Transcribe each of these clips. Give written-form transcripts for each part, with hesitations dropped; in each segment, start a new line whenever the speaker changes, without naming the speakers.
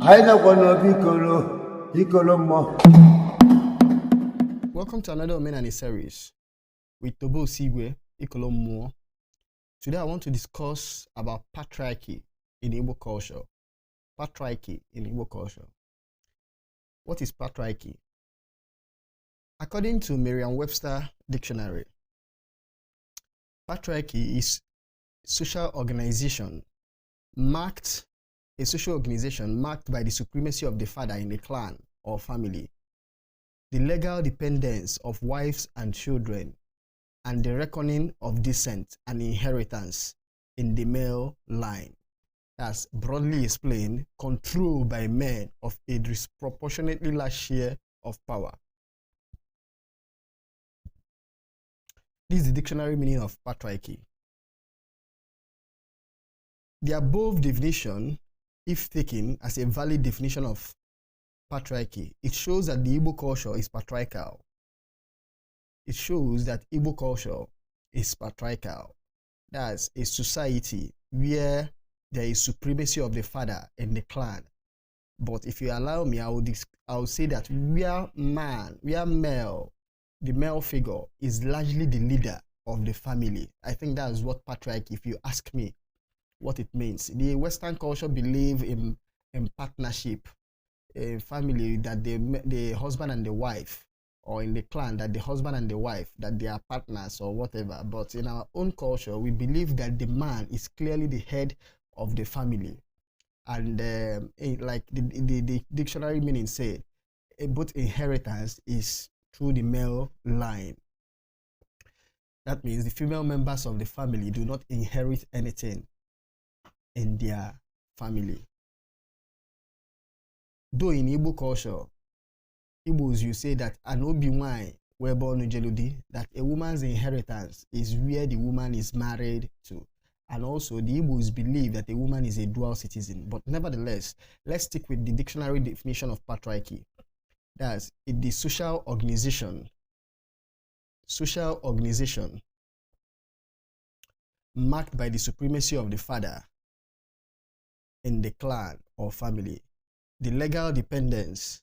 Welcome to another Omenani series with Tobo Sigwe Ikolomo. Today I want to discuss about patriarchy in Igbo culture. Patriarchy in Igbo culture. What is patriarchy? According to Merriam-Webster Dictionary, patriarchy is a social organization marked by the supremacy of the father in the clan or family, the legal dependence of wives and children, and the reckoning of descent and inheritance in the male line. As broadly explained, control by men of a disproportionately large share of power. This is the dictionary meaning of patriarchy. The above definition, if taken as a valid definition of patriarchy, it shows that the Igbo culture is patriarchal. It shows that Igbo culture is patriarchal. That's a society where there is supremacy of the father in the clan. But if you allow me, I will say that we are male. The male figure is largely the leader of the family. I think that is what patriarchy, if you ask me what it means. The Western culture believe in partnership, a family that the husband and the wife, or in the clan that the husband and the wife, that they are partners or whatever. But in our own culture, we believe that the man is clearly the head of the family. And like the dictionary meaning said, both inheritance is through the male line. That means the female members of the family do not inherit anything in their family. Though in Igbo culture, Igbos, you say that an obi wine were born jeludi, that a woman's inheritance is where the woman is married to. And also the Igbos believe that a woman is a dual citizen. But nevertheless, let's stick with the dictionary definition of patriarchy. That's the social organization marked by the supremacy of the father in the clan or family, the legal dependence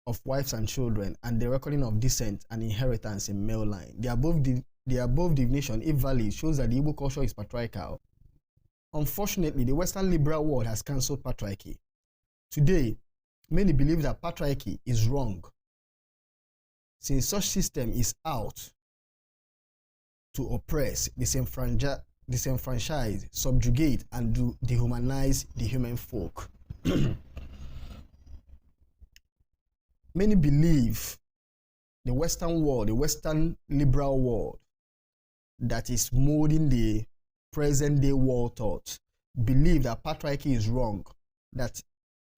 of wives and children, and the recording of descent and inheritance in male line. The above definition, if valid, shows that the Igbo culture is patriarchal. Unfortunately, the Western liberal world has cancelled patriarchy. Today, many believe that patriarchy is wrong, since such system is out to oppress, disenfranchise, subjugate, and dehumanize the human folk. Many believe the Western world, the Western liberal world that is molding the present day world thought, believe that patriarchy is wrong, that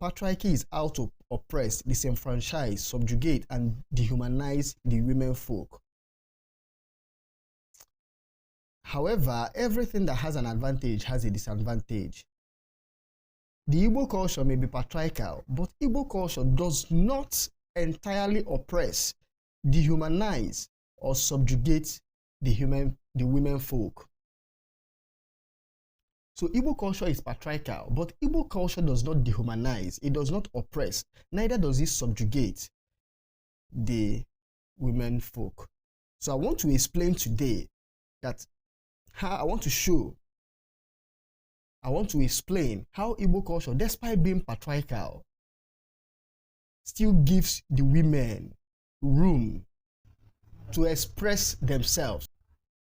patriarchy is out to oppress, disenfranchise, subjugate, and dehumanize the women folk. However, everything that has an advantage has a disadvantage. The Igbo culture may be patriarchal, but Igbo culture does not entirely oppress, dehumanize, or subjugate the women folk. So Igbo culture is patriarchal, but Igbo culture does not dehumanize, it does not oppress, neither does it subjugate the women folk. So I want to explain today that I want to explain how Igbo culture, despite being patriarchal, still gives the women room to express themselves.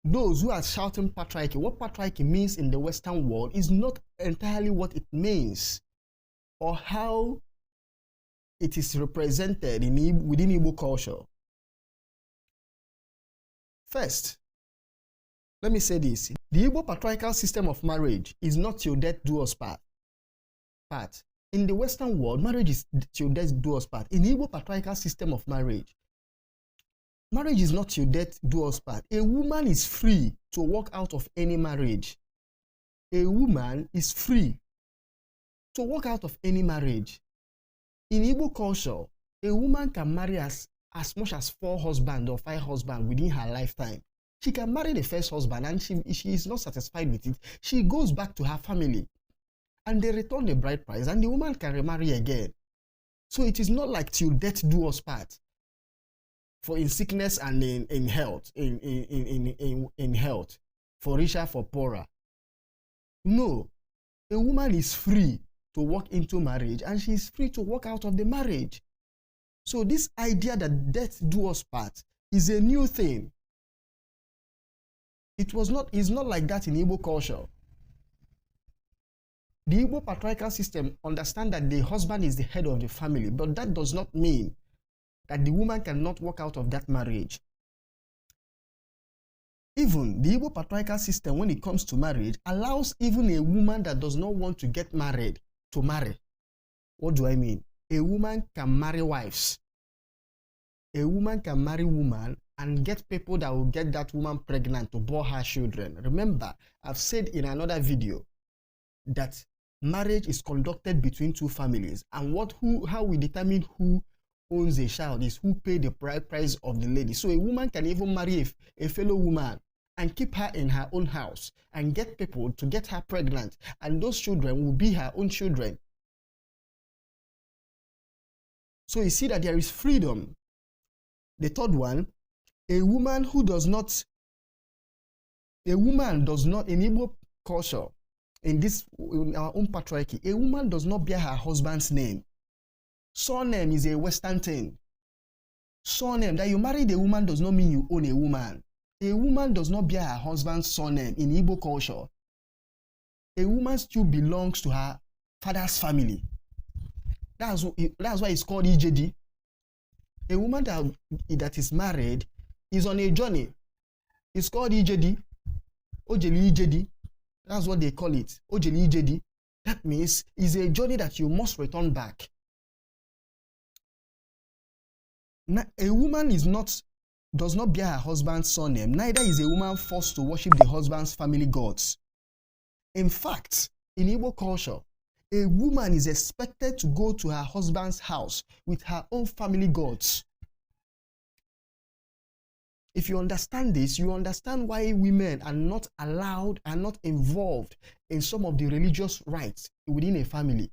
Those who are shouting patriarchy, what patriarchy means in the Western world is not entirely what it means or how it is represented within Igbo culture. First, let me say this. The Igbo patriarchal system of marriage is not till death do us part. In the Western world, marriage is till death do us part. In the Igbo patriarchal system of marriage is not till death do us part. A woman is free to walk out of any marriage. A woman is free to walk out of any marriage. In Igbo culture, a woman can marry as much as 4 husbands or 5 husbands within her lifetime. She can marry the first husband, and she is not satisfied with it. She goes back to her family. and they return the bride price, and the woman can remarry again. So it is not like till death do us part. For in sickness and in health, in health, for richer, for poorer. No, a woman is free to walk into marriage, and she is free to walk out of the marriage. So this idea that death do us part is a new thing. It's not like that in Igbo culture. The Igbo patriarchal system understands that the husband is the head of the family, but that does not mean that the woman cannot walk out of that marriage. Even the Igbo patriarchal system, when it comes to marriage, allows even a woman that does not want to get married to marry. What do I mean? A woman can marry wives. A woman can marry woman and get people that will get that woman pregnant to bear her children. Remember, I've said in another video that marriage is conducted between two families, and how we determine who owns a child is who pays the bride price of the lady. So a woman can even marry a fellow woman and keep her in her own house and get people to get her pregnant, and those children will be her own children. So you see that there is freedom. The third one, a woman does not, in Igbo culture, in our own patriarchy, a woman does not bear her husband's name. Surname is a Western thing. Surname, that you married a woman does not mean you own a woman. A woman does not bear her husband's surname in Igbo culture. A woman still belongs to her father's family. That's why it's called EJD. A woman that is married is on a journey. It's called EJD. Ojeli EJD. That's what they call it. Ojeli EJD. That means it's a journey that you must return back. Now, a woman does not bear her husband's surname. Neither is a woman forced to worship the husband's family gods. In fact, in Igbo culture, a woman is expected to go to her husband's house with her own family gods. If you understand this, you understand why women are not allowed, are not involved in some of the religious rites within a family.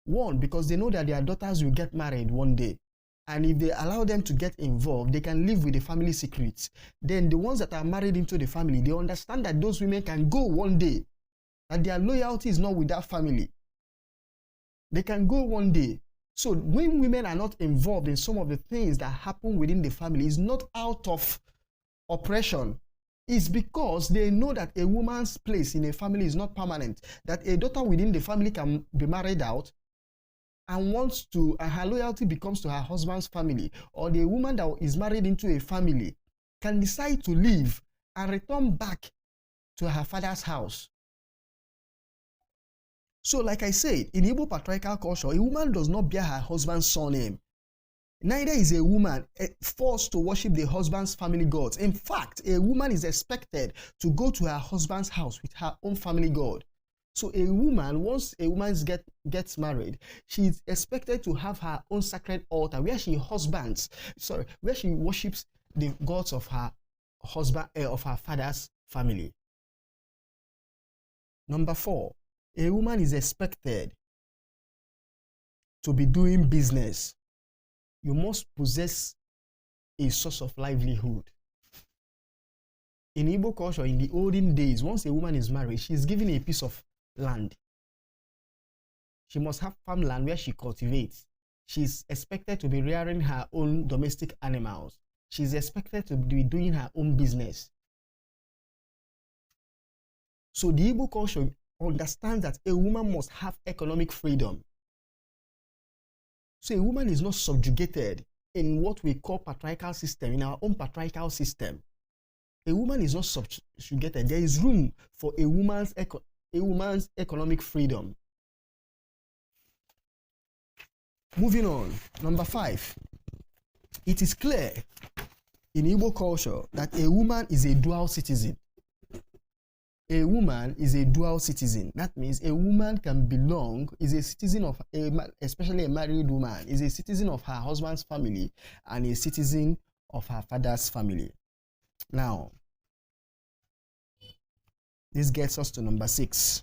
One, because they know that their daughters will get married one day. And if they allow them to get involved, they can live with the family secrets. Then the ones that are married into the family, they understand that those women can go one day, that their loyalty is not with that family. They can go one day. So when women are not involved in some of the things that happen within the family, it's not out of oppression. It's because they know that a woman's place in a family is not permanent, that a daughter within the family can be married out and her loyalty becomes to her husband's family, or the woman that is married into a family can decide to leave and return back to her father's house. So like I said, in Igbo patriarchal culture, a woman does not bear her husband's surname. Neither is a woman forced to worship the husband's family gods. In fact, a woman is expected to go to her husband's house with her own family god. So a woman, once a woman gets married, she is expected to have her own sacred altar where she worships the gods of her husband, of her father's family. Number 4, a woman is expected to be doing business. You must possess a source of livelihood. In Igbo culture, in the olden days, once a woman is married, she is given a piece of land. She must have farmland where she cultivates. She is expected to be rearing her own domestic animals. She is expected to be doing her own business. So the Igbo culture understands that a woman must have economic freedom. So a woman is not subjugated in what we call patriarchal system, in our own patriarchal system. A woman is not subjugated. There is room for a woman's economic freedom. Moving on, number 5. It is clear in Igbo culture that a woman is a dual citizen. A woman is a dual citizen. That means a woman can belong, is a citizen of, especially a married woman, is a citizen of her husband's family and a citizen of her father's family. Now, this gets us to number 6.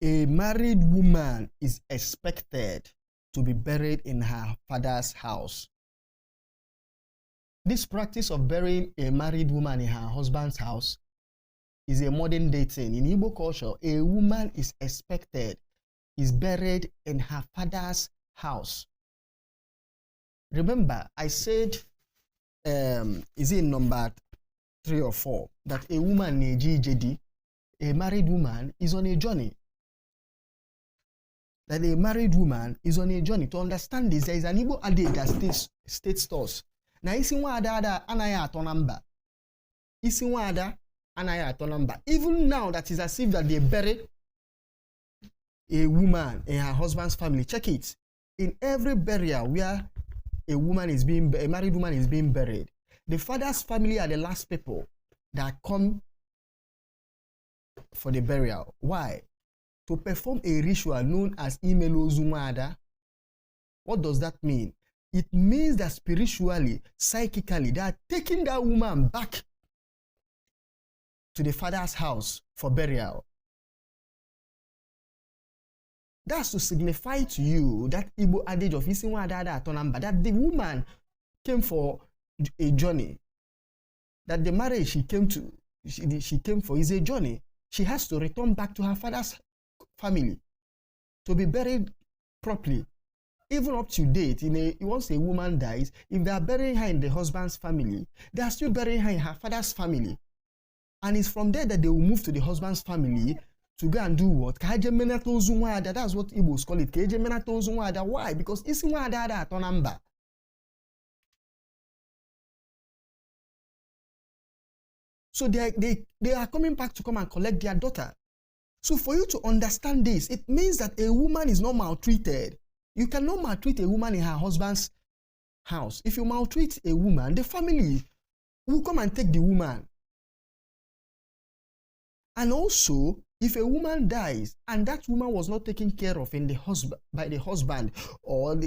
a married woman is expected to be buried in her father's house. This practice of burying a married woman in her husband's house is a modern day thing. In Igbo culture, a woman is buried in her father's house. Remember, I said, is it number 3 or 4, that a woman, a married woman, is on a journey. That a married woman is on a journey. To understand this, there is an Igbo adage that states thus. Na isi nwa ada anaghị atọ na mba. Isi nwa ada anaghị atọ na mba. Even now, that is as if that they buried a woman in her husband's family. Check it. In every burial where a married woman is being buried, the father's family are the last people that come for the burial. Why? To perform a ritual known as Imelo Zumada. What does that mean? It means that spiritually, psychically, they are taking that woman back to the father's house for burial. That's to signify to you that Igbo adage of that the woman came for a journey. That the marriage she came for is a journey. She has to return back to her father's family to be buried properly. Even up to date, once a woman dies, if they are burying her in the husband's family, they are still burying her in her father's family. And it's from there that they will move to the husband's family to go and do what? That's what Igbos call it. Why? Because it's a number. So they are coming back to come and collect their daughter. So for you to understand this, it means that a woman is not maltreated. You cannot maltreat a woman in her husband's house. If you maltreat a woman, the family will come and take the woman. And also, if a woman dies and that woman was not taken care of by the husband or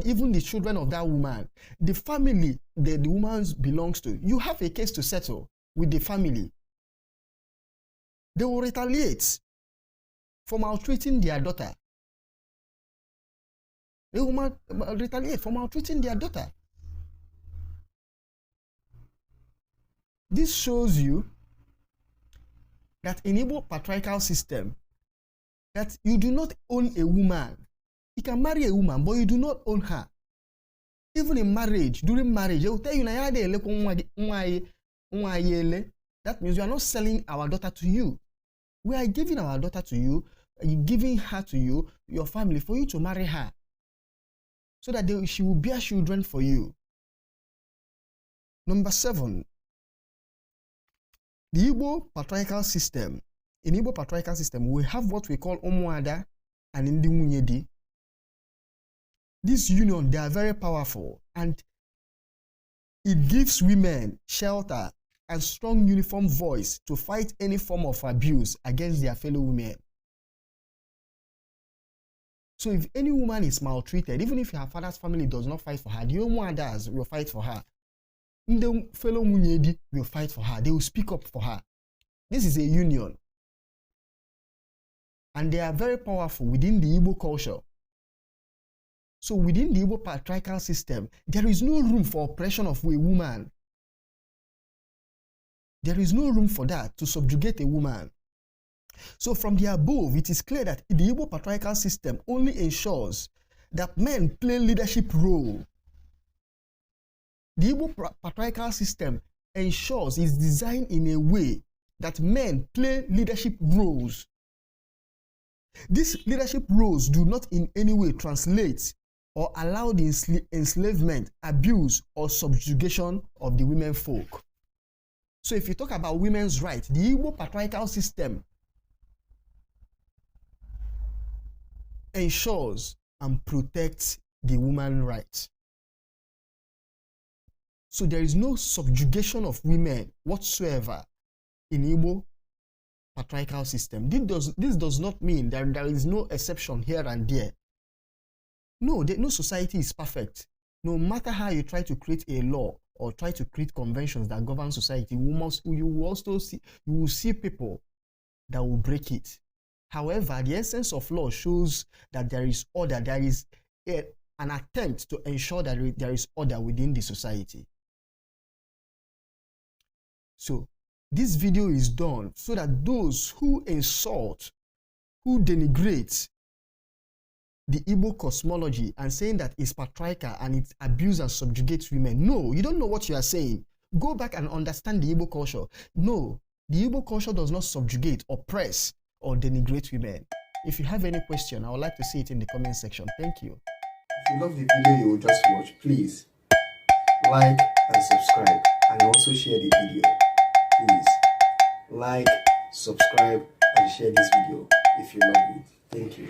even the children of that woman, the family that the woman belongs to, you have a case to settle with the family. They will retaliate for maltreating their daughter. They will retaliate for maltreating their daughter. This shows you that in Igbo patriarchal system, that you do not own a woman. You can marry a woman, but you do not own her. Even in marriage, during marriage, they will tell you, that means you are not selling our daughter to you. We are giving our daughter to you, giving her to you, your family, for you to marry her, so that she will bear children for you. Number 7, the Igbo patriarchal system. In Igbo patriarchal system, we have what we call Omuada and Indimunyedi. This union, they are very powerful, and it gives women shelter and strong uniform voice to fight any form of abuse against their fellow women. So if any woman is maltreated, even if her father's family does not fight for her, the Omuadas will fight for her. The fellow Munyedi will fight for her. They will speak up for her. This is a union. And they are very powerful within the Igbo culture. So within the Igbo patriarchal system, there is no room for oppression of a woman. There is no room for that, to subjugate a woman. So from the above, it is clear that the Igbo patriarchal system only ensures that men play leadership role. The Igbo patriarchal system ensures, is designed in a way that men play leadership roles. These leadership roles do not in any way translate or allow the enslavement, abuse, or subjugation of the women folk. So if you talk about women's rights, the Igbo patriarchal system ensures and protects the woman's rights. So there is no subjugation of women whatsoever in Igbo patriarchal system. This does not mean that there is no exception here and there. No, no society is perfect. No matter how you try to create a law or try to create conventions that govern society, you will see people that will break it. However, the essence of law shows that there is order, there is an attempt to ensure that there is order within the society. So this video is done so that those who insult, who denigrate the Igbo cosmology and saying that it's patriarchal and it abuses and subjugates women. No, you don't know what you are saying. Go back and understand the Igbo culture. No, the Igbo culture does not subjugate, oppress, or denigrate women. If you have any question, I would like to see it in the comment section. Thank you.
If you love the video you will just watch, please like and subscribe, and also share the video. Please like, subscribe, and share this video if you love it. Thank you.